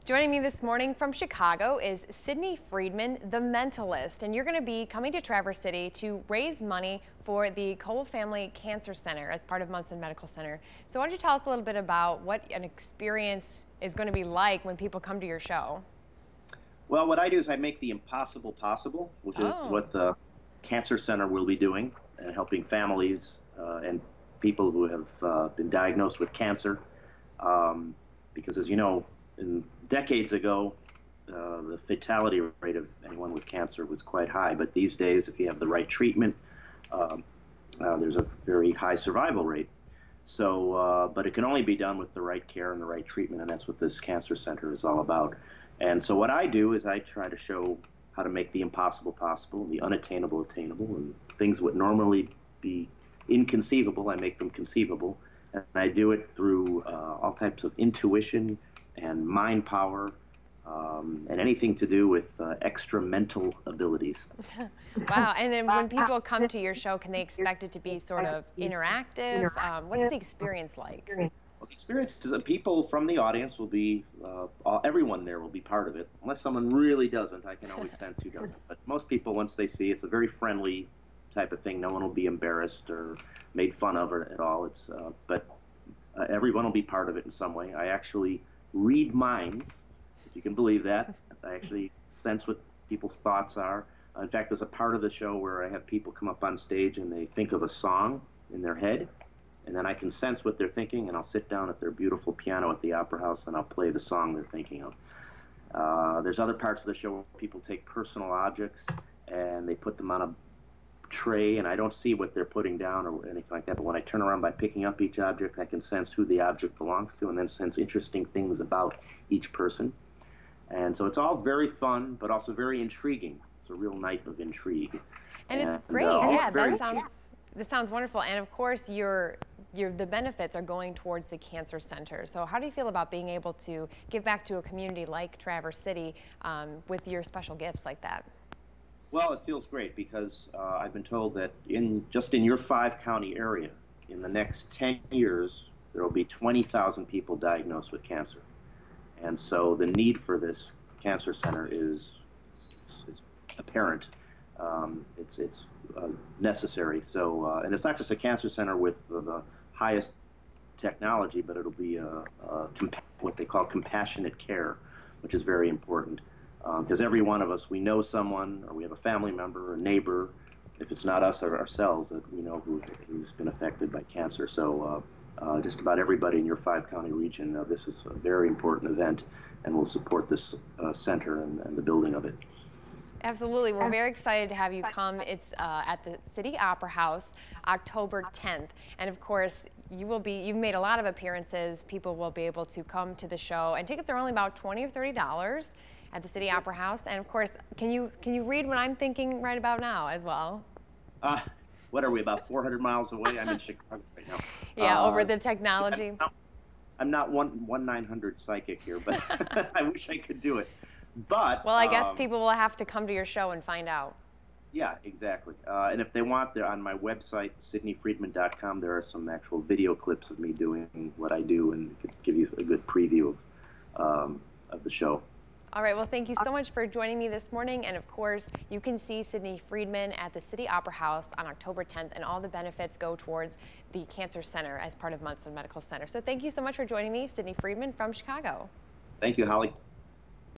Joining me this morning from Chicago is Sidney Friedman, the mentalist, and you're going to be coming to Traverse City to raise money for the Cowell Family Cancer Center as part of Munson Medical Center. So why don't you tell us a little bit about what an experience is going to be like when people come to your show? Well, what I do is I make the impossible possible, which is what the Cancer Center will be doing, and helping families and people who have been diagnosed with cancer. Because as you know, decades ago, the fatality rate of anyone with cancer was quite high. But these days, if you have the right treatment, there's a very high survival rate. So, but it can only be done with the right care and the right treatment, and that's what this Cancer Center is all about. And so what I do is I try to show how to make the impossible possible, the unattainable attainable, and things would normally be inconceivable, I make them conceivable. And I do it through all types of intuition and mind power, and anything to do with extra mental abilities. Wow, and then when people come to your show, can they expect it to be sort of interactive? What's the experience like? Well, the experience is that people from the audience will be, everyone there will be part of it. Unless someone really doesn't, I can always sense who doesn't. But most people, once they see it's a very friendly type of thing. No one will be embarrassed or made fun of at all. But everyone will be part of it in some way. I actually read minds, if you can believe that. I actually sense what people's thoughts are. In fact, there's a part of the show where I have people come up on stage and they think of a song in their head, and then I can sense what they're thinking, and I'll sit down at their beautiful piano at the Opera House and I'll play the song they're thinking of. There's other parts of the show where people take personal objects and they put them on a tray, and I don't see what they're putting down or anything like that, but when I turn around by picking up each object, I can sense who the object belongs to and then sense interesting things about each person. And so it's all very fun, but also very intriguing. It's a real night of intrigue. And it's great. Yeah, that sounds wonderful. And of course, the benefits are going towards the Cancer Center. So how do you feel about being able to give back to a community like Traverse City with your special gifts like that? Well, it feels great because I've been told that just in your 5-county area, in the next 10 years, there will be 20,000 people diagnosed with cancer. And so the need for this Cancer Center is it's apparent. It's necessary. So, and it's not just a cancer center with the highest technology, but it'll be what they call compassionate care, which is very important. Because every one of us, we know someone, or we have a family member or a neighbor, if it's not us or ourselves, that we know who's been affected by cancer. So just about everybody in your 5-county region, this is a very important event, and we'll support this center and the building of it. Absolutely. We're very excited to have you come. It's at the City Opera House, October 10th. And of course, you've made a lot of appearances. People will be able to come to the show, and tickets are only about $20 or $30 at the City Opera House. And of course, can you read what I'm thinking right about now as well? What are we, about 400 miles away? I'm in Chicago right now. Yeah, over the technology. I'm not 1/900 psychic here, but I wish I could do it. But well, I guess people will have to come to your show and find out. Yeah, exactly. And if they want, they're on my website, SidneyFriedman.com. There are some actual video clips of me doing what I do, and it could give you a good preview of the show. All right, well, thank you so much for joining me this morning. And of course, you can see Sidney Friedman at the City Opera House on October 10th, and all the benefits go towards the Cancer Center as part of Munson Medical Center. So thank you so much for joining me, Sidney Friedman from Chicago. Thank you, Holly.